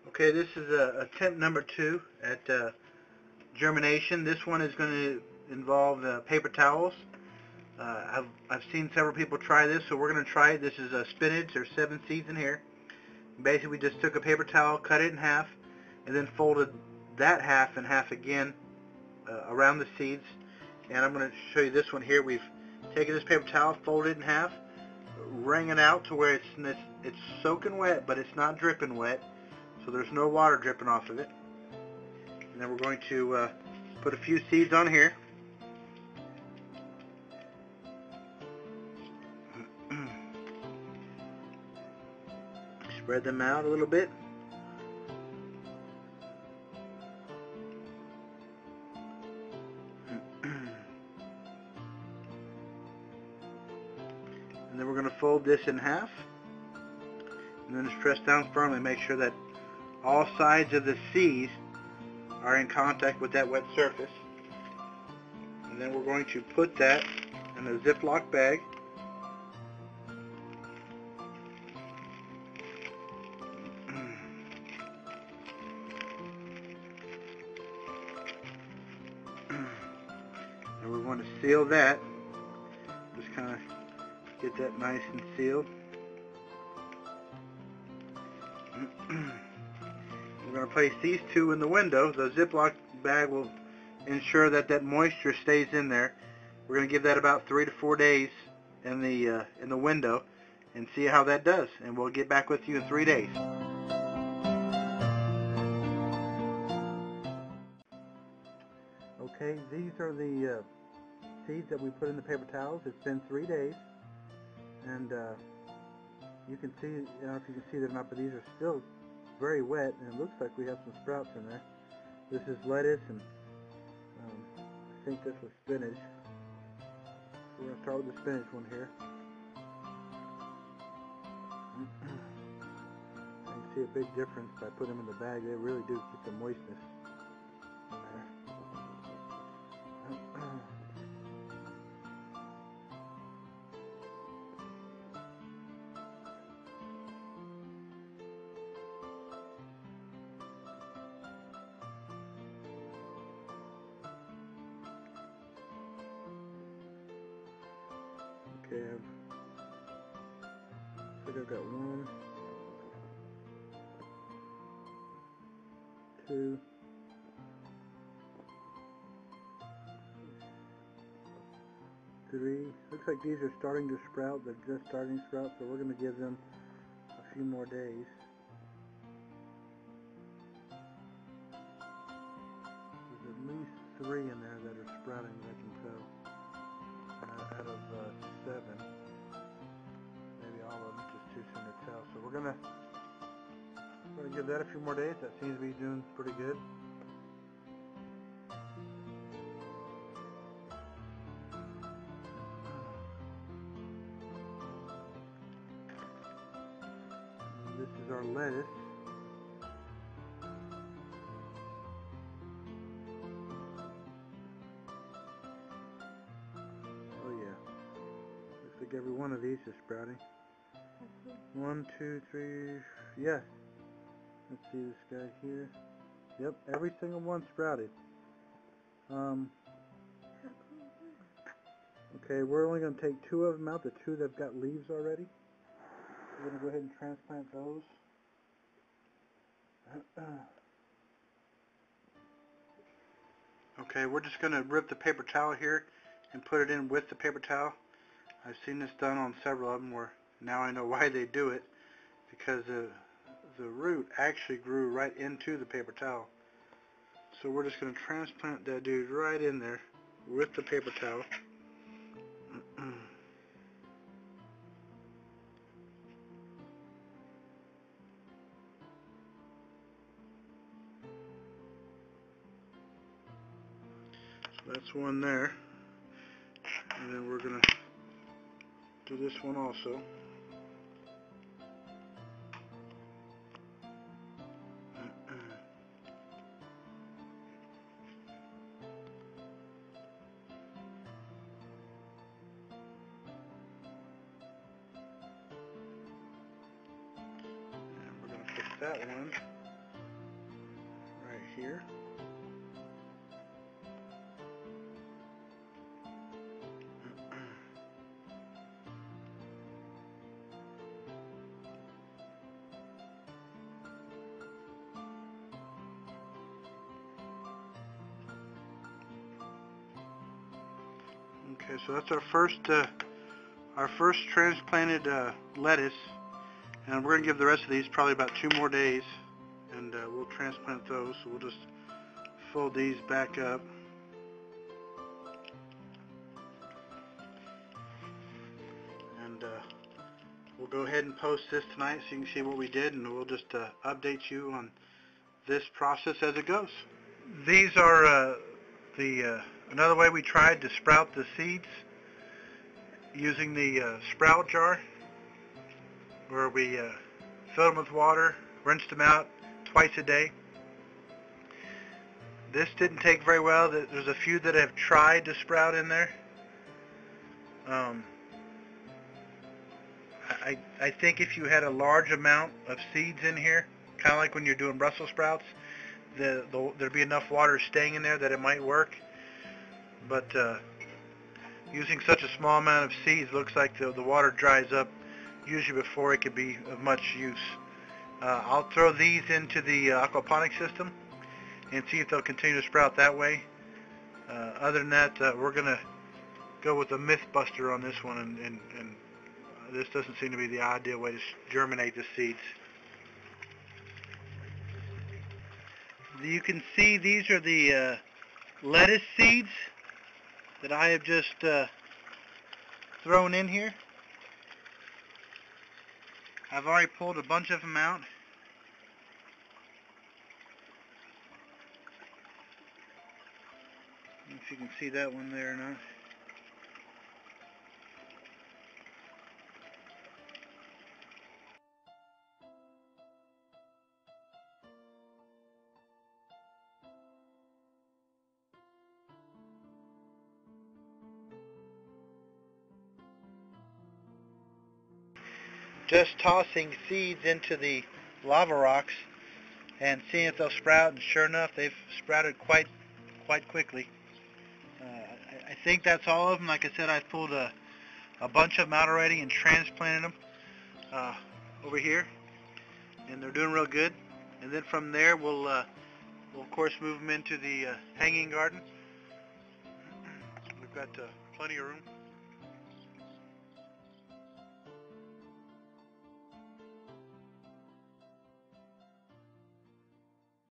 Okay, this is attempt number 2 at germination. This one is going to involve paper towels. I've seen several people try this, so we're going to try it. This is spinach. There's 7 seeds in here. Basically, we just took a paper towel, cut it in half, and then folded that half in half again around the seeds. And I'm going to show you this one here. We've taken this paper towel, folded it in half, wring it out to where it's soaking wet, but it's not dripping wet, so there's no water dripping off of it. And then we're going to put a few seeds on here. Spread them out a little bit. And then we're going to fold this in half, and then just press down firmly. Make sure that all sides of the seeds are in contact with that wet surface. And then we're going to put that in a Ziploc bag. And we're going to seal that. Just kind of get that nice and sealed. We're going to place these two in the window. The Ziploc bag will ensure that that moisture stays in there. We're going to give that about 3 to 4 days in the window and see how that does. And we'll get back with you in 3 days. Okay, these are the seeds that we put in the paper towels. It's been 3 days, and you can see, I don't know if you can see them or not, but these are still very wet, and it looks like we have some sprouts in there. This is lettuce, and I think this was spinach. So we're going to start with the spinach one here. You can see a big difference by putting them in the bag. They really do get some moistness in there. Okay, I think I've got 1, 2, 3. Looks like these are starting to sprout. They're just starting to sprout, so we're going to give them a few more days. There's at least 3 in there that are sprouting, that I can tell. Out of 7. Maybe all of them, just too soon to tell. So we're going to give that a few more days. That seems to be doing pretty good. And this is our lettuce. Every one of these is sprouting. 1, 2, 3, yeah. Let's see this guy here. Yep, every single one sprouted. Okay, we're only going to take 2 of them out, the 2 that've got leaves already. We're going to go ahead and transplant those. Okay, we're just going to rip the paper towel here and put it in with the paper towel. I've seen this done on several of them where now I know why they do it, because the root actually grew right into the paper towel. So we're just going to transplant that dude right in there with the paper towel. So that's one there, and then we're going to do this one also. And we're going to put that one here. Okay, so that's our first transplanted lettuce, and we're gonna give the rest of these probably about 2 more days, and we'll transplant those. So we'll just fold these back up. And we'll go ahead and post this tonight so you can see what we did, and we'll just update you on this process as it goes. These are another way we tried to sprout the seeds using the sprout jar, where we filled them with water, rinsed them out twice a day. This didn't take very well. There's a few that have tried to sprout in there. I think if you had a large amount of seeds in here, kind of like when you're doing Brussels sprouts, there'd be enough water staying in there that it might work. But using such a small amount of seeds, looks like the water dries up usually before it could be of much use. I'll throw these into the aquaponics system and see if they'll continue to sprout that way. Other than that, we're going to go with a myth buster on this one, and this doesn't seem to be the ideal way to germinate the seeds. You can see these are the lettuce seeds that I have just thrown in here. I've already pulled a bunch of them out. I don't know if you can see that one there or not. Just tossing seeds into the lava rocks and seeing if they'll sprout, and sure enough, they've sprouted quite quickly. I think that's all of them. Like I said, I pulled a bunch of them out already and transplanted them over here, and they're doing real good. And then from there, we'll of course move them into the hanging garden. We've got plenty of room.